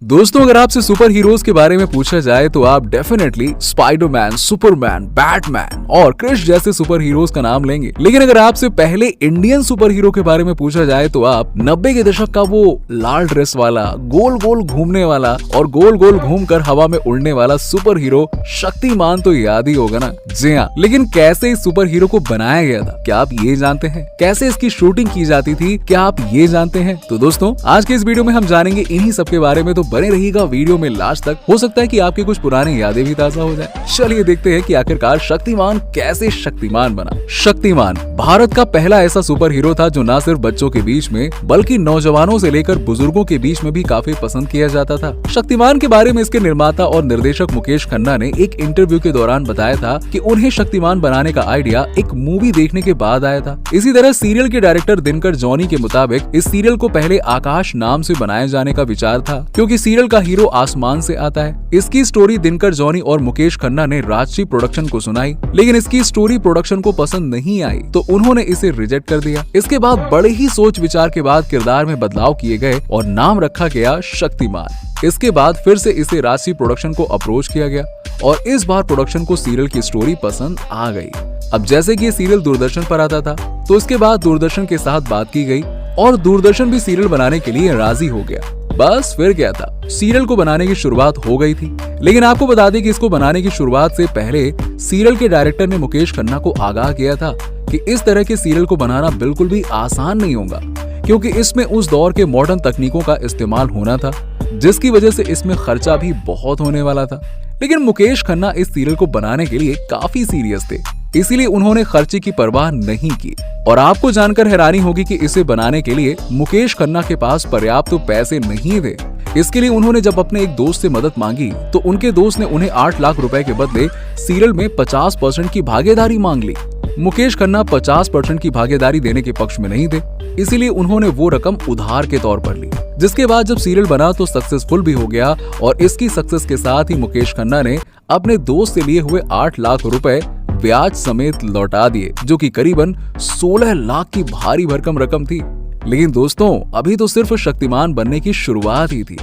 दोस्तों, अगर आपसे सुपर हीरोज के बारे में पूछा जाए तो आप डेफिनेटली स्पाइडरमैन, सुपरमैन, बैटमैन और क्रिश जैसे सुपर हीरोज का नाम लेंगे। लेकिन अगर आपसे पहले इंडियन सुपर हीरो के बारे में पूछा जाए तो आप 90 के दशक का वो लाल ड्रेस वाला, गोल गोल घूमने वाला और गोल गोल घूमकर हवा में उड़ने वाला सुपर हीरो शक्तिमान तो याद ही होगा ना। जी हाँ, लेकिन कैसे इस सुपर हीरो को बनाया गया था, क्या आप ये जानते हैं? कैसे इसकी शूटिंग की जाती थी, क्या आप ये जानते हैं? तो दोस्तों, आज के इस वीडियो में हम जानेंगे इन्हीं सब के बारे में, तो बने रहिएगा वीडियो में लास्ट तक। हो सकता है कि आपकी कुछ पुरानी यादें भी ताजा हो जाए। चलिए देखते हैं कि आखिरकार शक्तिमान कैसे शक्तिमान बना। शक्तिमान भारत का पहला ऐसा सुपर हीरो था जो न सिर्फ बच्चों के बीच में बल्कि नौजवानों से लेकर बुजुर्गों के बीच में भी काफी पसंद किया जाता था। शक्तिमान के बारे में इसके निर्माता और निर्देशक मुकेश खन्ना ने एक इंटरव्यू के दौरान बताया था कि उन्हें शक्तिमान बनाने का आइडिया एक मूवी देखने के बाद आया था। इसी तरह सीरियल के डायरेक्टर दिनकर जॉनी के मुताबिक इस सीरियल को पहले आकाश नाम से बनाए जाने का विचार था, क्योंकि सीरियल का हीरो आसमान से आता है। इसकी स्टोरी दिनकर जॉनी और मुकेश खन्ना ने राजश्री प्रोडक्शन को सुनाई, लेकिन इसकी स्टोरी प्रोडक्शन को पसंद नहीं आई तो उन्होंने इसे रिजेक्ट कर दिया। इसके बाद बड़े ही सोच विचार के बाद किरदार में बदलाव किए गए और नाम रखा गया शक्तिमान। इसके बाद फिर से इसे राजश्री प्रोडक्शन को अप्रोच किया गया और इस बार प्रोडक्शन को सीरियल की स्टोरी पसंद आ गई। अब जैसे कि ये सीरियल दूरदर्शन पर आता था तो इसके बाद दूरदर्शन के साथ बात की गई और दूरदर्शन भी सीरियल बनाने के लिए राजी हो गया। बस फिर क्या था, सीरियल को बनाने की शुरुआत हो गई थी। लेकिन आपको बता दें कि इसको बनाने की शुरुआत से पहले सीरियल के डायरेक्टर ने मुकेश खन्ना को आगाह किया था कि इस तरह के सीरियल को बनाना बिल्कुल भी आसान नहीं होगा, क्योंकि इसमें उस दौर के मॉडर्न तकनीकों का इस्तेमाल होना था, जिसकी वजह से इसमें खर्चा भी बहुत होने वाला था। लेकिन मुकेश खन्ना इस सीरियल को बनाने के लिए काफी सीरियस थे, इसीलिए उन्होंने खर्चे की परवाह नहीं की। और आपको जानकर हैरानी होगी कि इसे बनाने के लिए मुकेश खन्ना के पास पर्याप्त पैसे नहीं थे। इसके लिए उन्होंने जब अपने एक दोस्त से मदद मांगी तो उनके दोस्त ने उन्हें 8 लाख रुपए के बदले सीरियल में 50% की भागीदारी मांग ली। मुकेश खन्ना 50% की भागीदारी देने के पक्ष में नहीं थे, इसीलिए उन्होंने वो रकम उधार के तौर पर ली। जिसके बाद जब सीरियल बना तो सक्सेसफुल भी हो गया और इसकी सक्सेस के साथ ही मुकेश खन्ना ने अपने दोस्त से लिए हुए 8 लाख रुपए ब्याज समेत लौटा दिए, जो कि करीबन 16 लाख की भारी भरकम रकम थी। लेकिन दोस्तों, अभी तो सिर्फ शक्तिमान बनने की शुरुआत ही थी,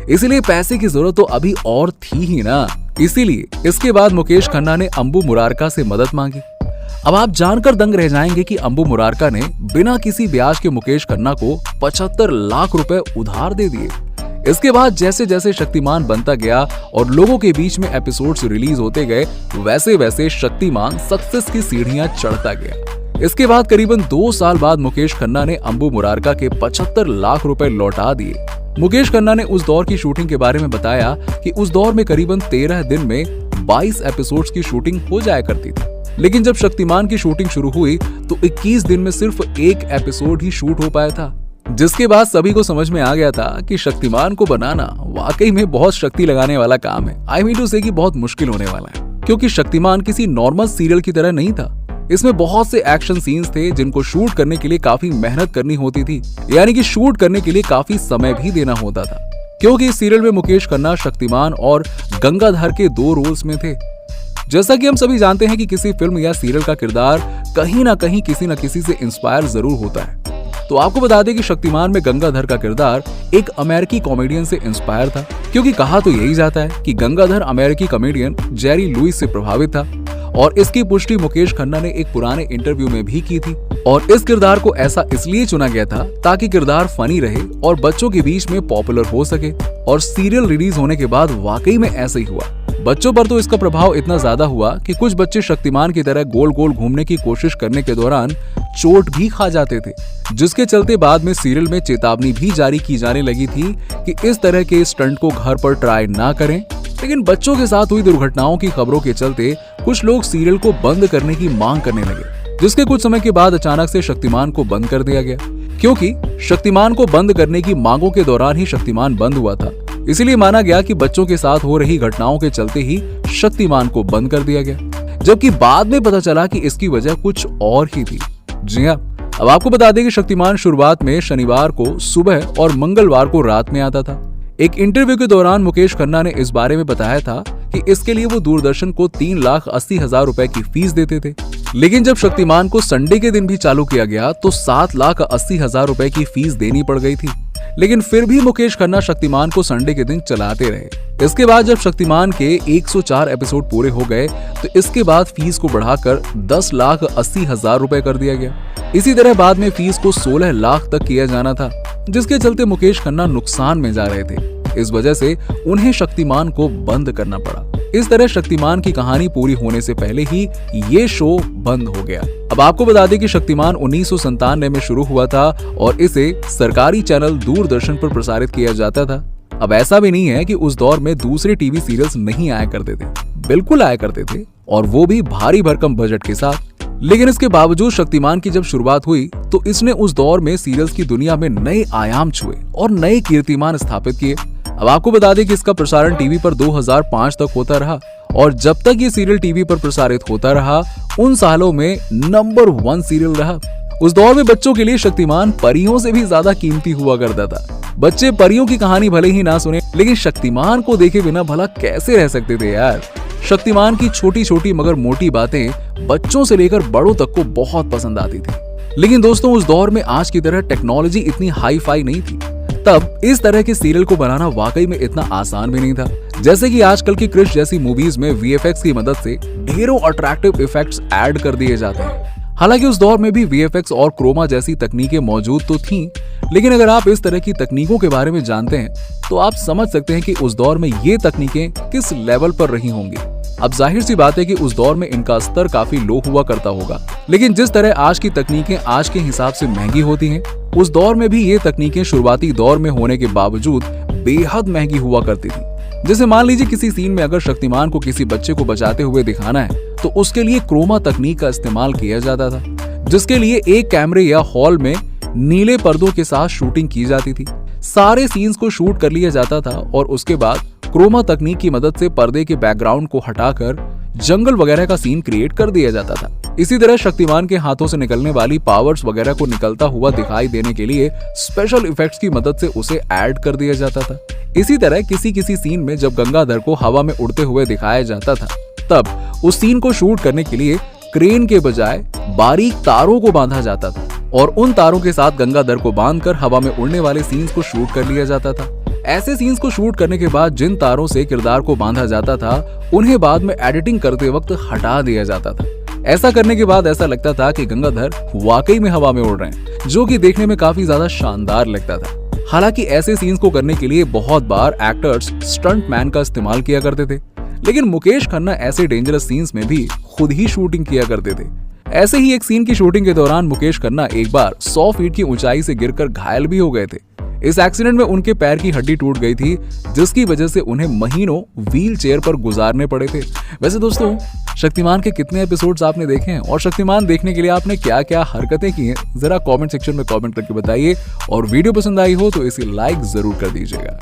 इसीलिए पैसे की जरूरत तो अभी और थी ही ना। इसीलिए इसके बाद मुकेश खन्ना ने अंबु मुरारका से मदद मांगी। अब आप जानकर दंग रह जाएंगे कि अंबु मुरारका ने बिना किसी ब्याज के मुकेश खन्ना को 75 लाख रुपए उधार दे दिए। इसके बाद जैसे जैसे शक्तिमान बनता गया और लोगों के बीच में एपिसोड्स रिलीज होते गए, वैसे वैसे शक्तिमान सक्सेस की सीढ़ियां चढ़ता गया। इसके बाद करीबन 2 साल बाद मुकेश खन्ना ने अंबु मुरारका के 75 लाख रुपए लौटा दिए। मुकेश खन्ना ने उस दौर की शूटिंग के बारे में बताया कि उस दौर में करीबन 13 दिन में 22 एपिसोड्स की शूटिंग हो जाया करती थी। लेकिन जब शक्तिमान की शूटिंग शुरू हुई तो 21 दिन में सिर्फ एक एपिसोड ही शूट हो पाया था, जिसके बाद सभी को समझ में आ गया था कि शक्तिमान को बनाना वाकई में बहुत शक्ति लगाने वाला काम है। आई मीन टू से कि बहुत मुश्किल होने वाला है, क्योंकि शक्तिमान किसी नॉर्मल सीरियल की तरह नहीं था। इसमें बहुत से एक्शन सीन्स थे जिनको शूट करने के लिए काफी मेहनत करनी होती थी, यानी कि शूट करने के लिए काफी समय भी देना होता था, क्योंकि इस सीरियल में मुकेश खन्ना शक्तिमान और गंगाधर के 2 रोल्स में थे। जैसा कि हम सभी जानते हैं कि किसी फिल्म या सीरियल का किरदार कहीं ना कहीं किसी न किसी से इंस्पायर जरूर होता है। तो आपको बता दें कि शक्तिमान में गंगाधर का किरदार एक अमेरिकी कॉमेडियन से इंस्पायर था, क्योंकि कहा तो यही जाता है कि गंगाधर अमेरिकी कॉमेडियन जेरी लुइस से प्रभावित था और इसकी पुष्टि मुकेश खन्ना ने एक पुराने इंटरव्यू में भी की थी। और इस किरदार को ऐसा इसलिए चुना गया था ताकि किरदार फनी रहे और बच्चों के बीच में पॉपुलर हो सके, और सीरियल रिलीज होने के बाद वाकई में ऐसा ही हुआ। बच्चों पर तो इसका प्रभाव इतना ज्यादा हुआ कि कुछ बच्चे शक्तिमान की तरह गोल गोल घूमने की कोशिश करने के दौरान चोट भी खा जाते थे, जिसके चलते बाद में सीरियल में चेतावनी भी जारी की जाने लगी थी कि इस तरह के स्टंट को घर पर ट्राई ना करें। लेकिन बच्चों के साथ हुई दुर्घटनाओं की खबरों के चलते कुछ लोग सीरियल को बंद करने की मांग करने लगे, जिसके कुछ समय के बाद अचानक से शक्तिमान को बंद कर दिया गया, क्योंकि शक्तिमान को बंद करने की मांगों के दौरान ही शक्तिमान बंद हुआ था। इसीलिए माना गया कि बच्चों के साथ हो रही घटनाओं के चलते ही शक्तिमान को बंद कर दिया गया, जबकि बाद में पता चला कि इसकी वजह कुछ और ही थी। जी हाँ, अब आपको बता दें कि शक्तिमान शुरुआत में शनिवार को सुबह और मंगलवार को रात में आता था। एक इंटरव्यू के दौरान मुकेश खन्ना ने इस बारे में बताया था कि इसके लिए वो दूरदर्शन को 3,80,000 रुपए की फीस देते थे। लेकिन जब शक्तिमान को संडे के दिन भी चालू किया गया तो 7,80,000 रुपए की फीस देनी पड़ गई थी। लेकिन फिर भी मुकेश खन्ना शक्तिमान को संडे के दिन चलाते रहे। इसके बाद जब शक्तिमान के 104 एपिसोड पूरे हो गए तो इसके बाद फीस को बढ़ाकर 10,80,000 रुपए कर दिया गया। इसी तरह बाद में फीस को 16 लाख तक किया जाना था, जिसके चलते मुकेश खन्ना नुकसान में जा रहे थे। इस वजह से उन्हें शक्तिमान को बंद करना पड़ा। इस तरह शक्तिमान की कहानी पूरी होने से पहले ही ये शो बंद हो गया। अब आपको बता दें कि शक्तिमान 1997 में शुरू हुआ था और इसे सरकारी चैनल दूरदर्शन पर प्रसारित किया जाता था। अब ऐसा भी नहीं है कि उस दौर में दूसरे टीवी सीरियल्स नहीं आया करते थे, बिल्कुल आया करते थे, और वो भी भारी भरकम बजट के साथ। लेकिन इसके बावजूद शक्तिमान की जब शुरुआत हुई तो इसने उस दौर में सीरियल्स की दुनिया में नए आयाम छुए और नए कीर्तिमान स्थापित किए। अब आपको बता दें कि इसका प्रसारण टीवी पर 2005 तक होता रहा और जब तक ये सीरियल टीवी पर प्रसारित होता रहा उन सालों में नंबर 1 सीरियल रहा। उस दौर में बच्चों के लिए शक्तिमान परियों से भी ज्यादा कीमती हुआ करता था। बच्चे परियों की कहानी भले ही ना सुने, लेकिन शक्तिमान को देखे बिना भला कैसे रह सकते थे यार। शक्तिमान की छोटी छोटी मगर मोटी बातें बच्चों से लेकर बड़ों तक को बहुत पसंद आती थी। लेकिन दोस्तों उस दौर में आज की तरह टेक्नोलॉजी इतनी हाई फाई नहीं थी। तब इस तरह के सीरियल को बनाना वाकई में इतना आसान भी नहीं था। जैसे कि आजकल की क्रिश जैसी मूवीज में VFX की मदद से ढेरों अट्रैक्टिव इफेक्ट्स ऐड कर दिए जाते हैं। हालांकि उस दौर में भी VFX और क्रोमा जैसी तकनीकें मौजूद तो थीं, लेकिन अगर आप इस तरह की तकनीकों के बारे में जानते हैं तो आप समझ सकते हैं कि उस दौर में ये तकनीकें किस लेवल पर रही होंगी। अब जाहिर सी बात है कि उस दौर में इनका स्तर काफी लो हुआ करता होगा, लेकिन जिस तरह आज की तकनीकें आज के हिसाब से महंगी होती हैं, उस दौर में भी ये तकनीकें शुरुआती दौर में होने के बावजूद बेहद महंगी हुआ करती थी। जैसे मान लीजिए किसी सीन में अगर शक्तिमान को किसी बच्चे को बचाते हुए दिखाना है तो उसके लिए क्रोमा तकनीक का इस्तेमाल किया जाता था, जिसके लिए एक कैमरे या हॉल में नीले पर्दों के साथ शूटिंग की जाती थी। सारे सीन्स को शूट कर लिया जाता था और उसके बाद क्रोमा तकनीक की मदद से पर्दे के बैकग्राउंड को हटाकर जंगल वगैरह का सीन क्रिएट कर दिया जाता था। इसी तरह शक्तिमान के हाथों से निकलने वाली पावर्स वगैरह को निकलता हुआ दिखाई देने के लिए स्पेशल इफेक्ट्स की मदद से उसे ऐड कर दिया जाता था। इसी तरह किसी किसी सीन में जब गंगाधर को हवा में उड़ते हुए दिखाया जाता था, तब उस सीन को शूट करने के लिए क्रेन के बजाय बारीक तारों को बांधा जाता था और उन तारों के साथ गंगाधर को बांधकर हवा में उड़ने वाले सीन्स को शूट कर लिया जाता था। ऐसे सीन्स को शूट करने के बाद जिन तारों से किरदार को बांधा जाता था उन्हें बाद में एडिटिंग करते वक्त हटा दिया जाता था। ऐसा करने के बाद ऐसा लगता था कि गंगाधर वाकई में हवा में उड़ रहे हैं, जो कि देखने में काफी ज्यादा शानदार लगता था। हालांकि ऐसे सीन्स को करने के लिए बहुत बार एक्टर्स स्टंट मैन का इस्तेमाल किया करते थे, लेकिन मुकेश खन्ना ऐसे डेंजरस सीन्स में भी खुद ही शूटिंग किया करते थे। ऐसे ही एक सीन की शूटिंग के दौरान मुकेश खन्ना एक बार 100 फीट की ऊंचाई से गिरकर घायल भी हो गए थे। इस एक्सीडेंट में उनके पैर की हड्डी टूट गई थी, जिसकी वजह से उन्हें महीनों व्हील चेयर पर गुजारने पड़े थे। वैसे दोस्तों, शक्तिमान के कितने एपिसोड्स आपने देखे हैं और शक्तिमान देखने के लिए आपने क्या क्या हरकतें की हैं, जरा कमेंट सेक्शन में कमेंट करके बताइए। और वीडियो पसंद आई हो तो इसे लाइक जरूर कर दीजिएगा।